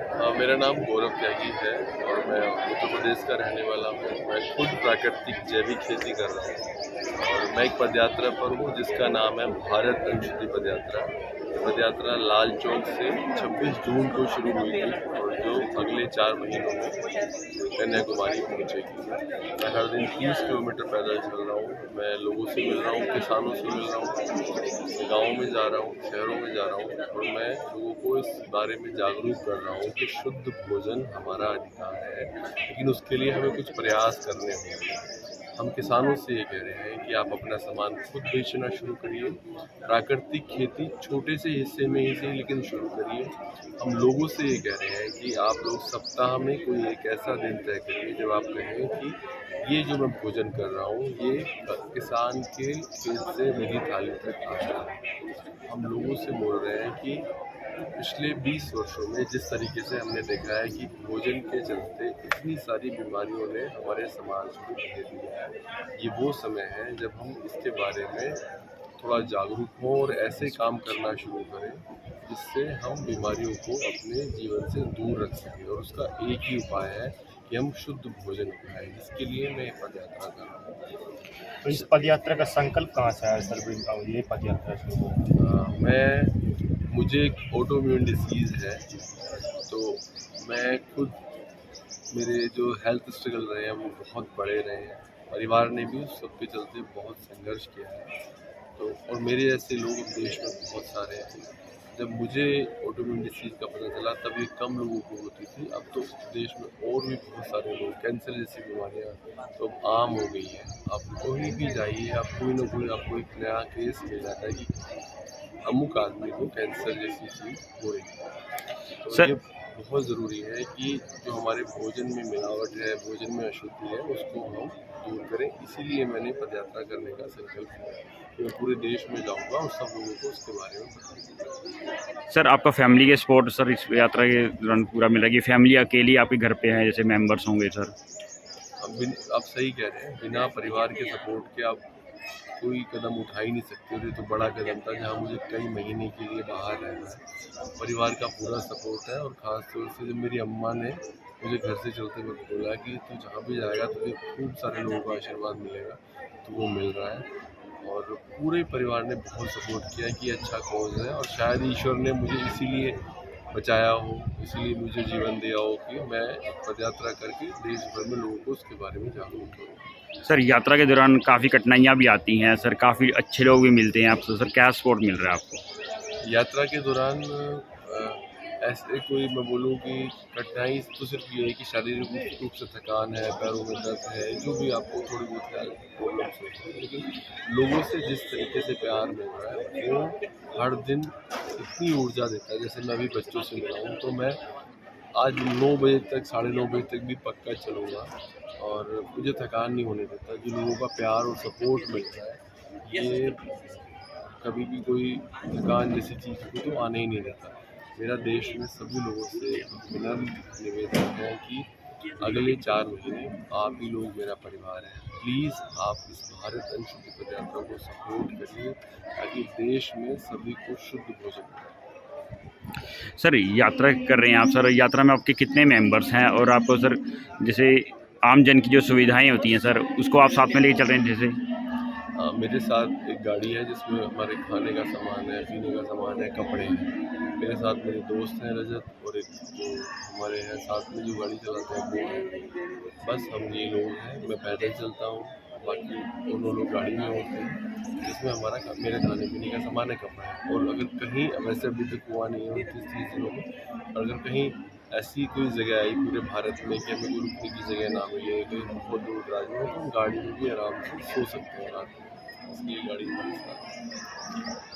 मेरा नाम गौरव त्यागी है और मैं उत्तर प्रदेश का रहने वाला हूँ। मैं खुद प्राकृतिक जैविक खेती कर रहा हूँ और मैं एक पदयात्रा पर हूँ जिसका नाम है भारत अंशुद्धि पदयात्रा। पदयात्रा लाल चौक से 26 जून को शुरू हुई थी और जो अगले 4 महीनों में कन्याकुमारी पहुँचेगी। मैं हर दिन 30 किलोमीटर पैदल चल रहा हूँ। मैं लोगों से मिल रहा हूँ, किसानों से मिल रहा हूँ, गाँव में जा रहा हूँ, शहरों में जा रहा हूँ और मैं लोगों को इस बारे में जागरूक कर रहा हूँ कि शुद्ध भोजन हमारा अधिकार है, लेकिन उसके लिए हमें कुछ प्रयास करने होंगे। हम किसानों से ये कह रहे हैं कि आप अपना सामान खुद बेचना शुरू करिए। प्राकृतिक खेती छोटे से हिस्से में ही सही लेकिन शुरू करिए। हम लोगों से ये कह रहे हैं कि आप लोग सप्ताह में कोई एक ऐसा दिन तय करिए जब आप कहें कि ये जो मैं भोजन कर रहा हूँ ये किसान के खेत से मेरी थाली तक आ रहा है। हम लोगों से बोल रहे हैं कि पिछले 20 वर्षों में जिस तरीके से हमने देखा है कि भोजन के चलते इतनी सारी बीमारियों ने हमारे समाज को घेर लिया है, ये वो समय है जब हम इसके बारे में थोड़ा जागरूक हों और ऐसे काम करना शुरू करें जिससे हम बीमारियों को अपने जीवन से दूर रख सकें। और उसका एक ही उपाय है कि हम शुद्ध भोजन खाएं। इसके लिए मैं पद यात्रा कर रहा हूँ। तो इस पदयात्रा का संकल्प कहाँ से आया सर? ये पदयात्रा शुरू हुई? मुझे एक ऑटोइम्यून डिसीज़ है, तो मैं खुद मेरे जो हेल्थ स्ट्रगल रहे हैं वो बहुत बड़े रहे हैं। परिवार ने भी उस सब के चलते बहुत संघर्ष किया है। तो और मेरे ऐसे लोग देश में बहुत सारे हैं। जब मुझे ऑटोइम्यून डिसीज़ का पता चला तब ये कम लोगों को होती थी, अब तो देश में और भी बहुत सारे लोग, कैंसर जैसी बीमारियाँ तो अब आम हो गई हैं। आप कहीं भी जाइए, आप कोई ना कोई आपको एक नया केस मिल जाता है कि अमुक आदमी को कैंसर जैसी चीज़ हो रही है। तो सर ये बहुत ज़रूरी है कि जो हमारे भोजन में मिलावट है, भोजन में अशुद्धि है, उसको हम दूर करें। इसीलिए मैंने पदयात्रा करने का संकल्प लिया कि मैं पूरे देश में जाऊंगा और सब लोगों को उसके बारे में बताऊंगा। सर आपका फैमिली के सपोर्ट सर इस यात्रा के दौरान पूरा मिला कि फैमिली अकेली आपके घर पे है, जैसे मेंबर्स होंगे सर? आप सही कह रहे हैं, बिना परिवार के सपोर्ट के आप कोई कदम उठा ही नहीं सकते। और ये तो बड़ा कदम था जहाँ मुझे कई महीने के लिए बाहर रहना है। परिवार का पूरा सपोर्ट है और ख़ास तौर से जब मेरी अम्मा ने मुझे घर से चलते वक्त बोला कि तू जहाँ भी जाएगा तुझे खूब सारे लोगों का आशीर्वाद मिलेगा, तो वो मिल रहा है। और पूरे परिवार ने बहुत सपोर्ट किया कि अच्छा कॉज है और शायद ईश्वर ने मुझे इसीलिए बचाया हो, इसीलिए मुझे जीवन दिया हो कि मैं पदयात्रा करके देश भर में लोगों को उसके बारे में जागरूक करूँ। सर यात्रा के दौरान काफ़ी कठिनाइयाँ भी आती हैं सर, काफ़ी अच्छे लोग भी मिलते हैं आपसे सर, क्या सपोर्ट मिल रहा है आपको? यात्रा के दौरान ऐसे कोई मैं बोलूँ कि कठिनाई तो सिर्फ ये है कि शारीरिक रूप से थकान है, पैरों में दर्द है, जो भी आपको थोड़ी बहुत प्रॉब्लम्स होती है, लेकिन लोगों से जिस तरीके से प्यार मिल रहा है वो हर दिन इतनी ऊर्जा देता है। जैसे मैं अभी बच्चों से मिला हूँ तो मैं आज 9 बजे तक, 9:30 बजे तक भी पक्का चलूँगा और मुझे थकान नहीं होने देता। जो लोगों का प्यार और सपोर्ट मिल रहा है, ये कभी भी कोई थकान जैसी चीज़ को तो आने ही नहीं देता। मेरा देश में सभी लोगों से विनम्र निवेदन है कि अगले 4 महीने आप ही लोग मेरा परिवार हैं। प्लीज़ आप इस भारत अंशुद्धि पदयात्रा को सपोर्ट करिए ताकि देश में सभी को शुद्ध भोजन मिले। सर यात्रा कर रहे हैं आप सर, यात्रा में आपके कितने मेंबर्स हैं और आपको सर जैसे आम जन की जो सुविधाएं होती हैं सर उसको आप साथ में लेके चल रहे हैं जैसे? मेरे साथ एक गाड़ी है जिसमें हमारे खाने का सामान है, पीने का सामान है, कपड़े हैं। मेरे साथ मेरे दोस्त हैं रजत और एक जो हमारे हैं साथ में जो गाड़ी चलाते हैं वो है। बस हम ये लोग हैं। मैं पैदल चलता हूँ, बाकी दोनों लोग गाड़ी में होते हैं जिसमें मेरे खाने पीने का सामान है, कपड़ा है। और अगर कहीं वैसे अभी तक हुआ नहीं है 29-30 दिनों में, और अगर कहीं ऐसी कोई जगह आई पूरे भारत में कि हमें कोई रुकने की जगह ना मिले, कोई बहुत दूर दराज में, तो हम गाड़ी में भी आराम से सो सकते हैं रात में, इसलिए गाड़ी हमारे साथ।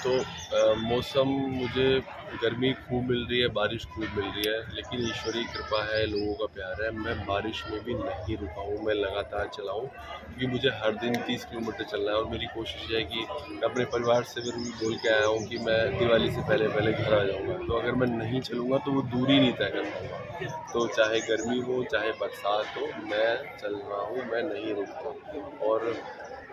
तो मौसम मुझे गर्मी खूब मिल रही है, बारिश खूब मिल रही है, लेकिन ईश्वरीय कृपा है, लोगों का प्यार है। मैं बारिश में भी नहीं रुका हूँ, मैं लगातार चला हूँ क्योंकि मुझे हर दिन 30 किलोमीटर चलना है। और मेरी कोशिश है कि मैं अपने परिवार से भी बोल के आया हूँ कि मैं दिवाली से पहले पहले घर आ जाऊँगा। तो अगर मैं नहीं चलूँगा तो वो दूरी नहीं तय कर पाऊँगा। तो चाहे गर्मी हो, चाहे बरसात हो, मैं चल रहा हूँ, मैं नहीं रुकता। और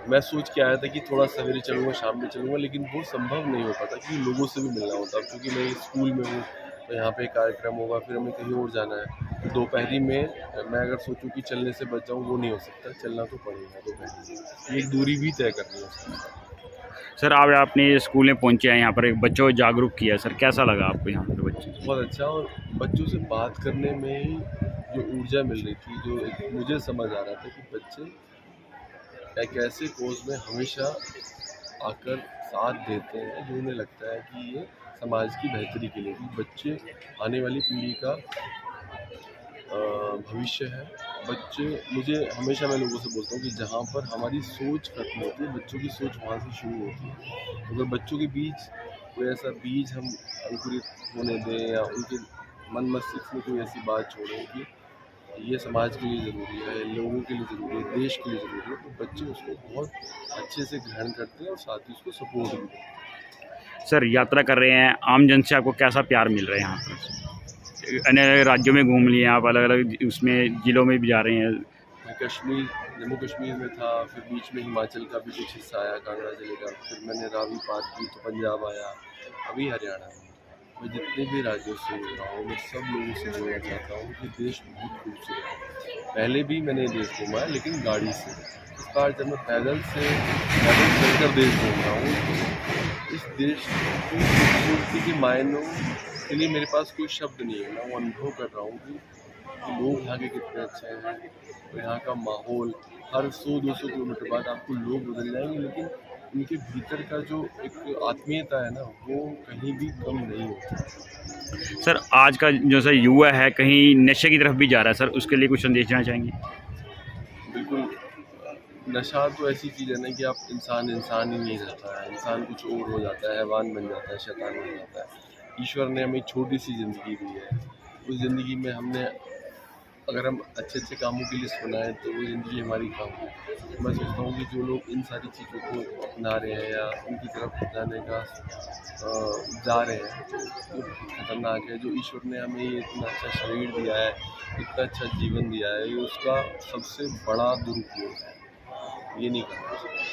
मैं सोच के आया था कि थोड़ा सवेरे चलूँगा, शाम में चलूँगा, लेकिन वो संभव नहीं हो पाता क्योंकि लोगों से भी मिलना होता है। अब चूँकि मैं स्कूल में हूँ, तो यहाँ पे कार्यक्रम होगा, फिर हमें कहीं और जाना है। दोपहरी में मैं अगर सोचूं कि चलने से बच जाऊँ, वो नहीं हो सकता, चलना तो पड़ेगा दोपहरी में। एक दूरी भी तय करनी है उसकी। सर आप अपने स्कूल में पहुंचे हैं, यहाँ पर बच्चों को जागरूक किया सर, कैसा लगा आपको यहाँ पर बच्चे? बहुत अच्छा, और बच्चों से बात करने में ही जो ऊर्जा मिल रही थी, जो एक मुझे समझ आ रहा था कि बच्चे एक ऐसे कोर्स में हमेशा आकर साथ देते हैं जो उन्हें लगता है कि ये समाज की बेहतरी के लिए, कि बच्चे आने वाली पीढ़ी का भविष्य है। बच्चे, मुझे हमेशा मैं लोगों से बोलता हूँ कि जहाँ पर हमारी सोच खत्म होती है, बच्चों की सोच वहाँ से शुरू होती है। तो अगर बच्चों के बीच कोई ऐसा बीज हम अंकुरित होने दें, या उनके मन मस्तिष्क में कोई ऐसी बात छोड़ें कि ये समाज के लिए ज़रूरी है, लोगों के लिए ज़रूरी है, देश के लिए ज़रूरी है, तो बच्चे उसको बहुत अच्छे से ग्रहण करते हैं और साथ ही उसको सपोर्ट भी करते हैं। सर यात्रा कर रहे हैं, आम जन से आपको कैसा प्यार मिल रहा है यहाँ पर? अन्य राज्यों में घूम लिए आप, अलग अलग उसमें ज़िलों में भी जा रहे हैं। मैं जम्मू कश्मीर में था, फिर बीच में हिमाचल का भी कुछ हिस्सा आया, कांगड़ा जिले का, फिर मैंने रावी पार की तो पंजाब आया, अभी हरियाणा में। मैं जितने भी राज्यों से जुड़ रहा हूँ, मैं सब लोगों से जुड़ना चाहता हूँ कि देश बहुत खूबसूरत है। पहले भी मैंने देश घूमा है, लेकिन गाड़ी से। इस बार जब मैं पैदल चलकर देश घूम रहा हूँ, तो इस देश की खूबसूरती के मायनों के लिए मेरे पास कोई शब्द नहीं है। मैं वो अनुभव कर रहा हूँ कि लोग यहाँ के कितने अच्छे हैं, और यहाँ का माहौल, हर 100-200 किलोमीटर बाद आपको लोग बदल जाएंगे, लेकिन उनके भीतर का जो एक आत्मीयता है ना, वो कहीं भी कम नहीं होती। सर आज का जो सर युवा है कहीं नशे की तरफ भी जा रहा है सर, उसके लिए कुछ संदेश देना चाहेंगे? बिल्कुल, नशा तो ऐसी चीज़ है ना कि आप इंसान ही नहीं रहता है, इंसान कुछ और हो जाता है, हैवान बन जाता है, शैतान बन जाता है। ईश्वर ने हमें एक छोटी सी ज़िंदगी दी है, उस ज़िंदगी में हमने, अगर हम अच्छे अच्छे कामों की लिस्ट बनाएं तो वो ज़िंदगी हमारी काम है। मैं सोचता हूँ कि जो लोग इन सारी चीज़ों को अपना रहे हैं या उनकी तरफ जाने का जा रहे हैं, तो ये बहुत खतरनाक है। जो ईश्वर ने हमें ये इतना अच्छा शरीर दिया है, इतना अच्छा जीवन दिया है, ये उसका सबसे बड़ा दुरुपयोग है। ये नहीं करना चाहिए।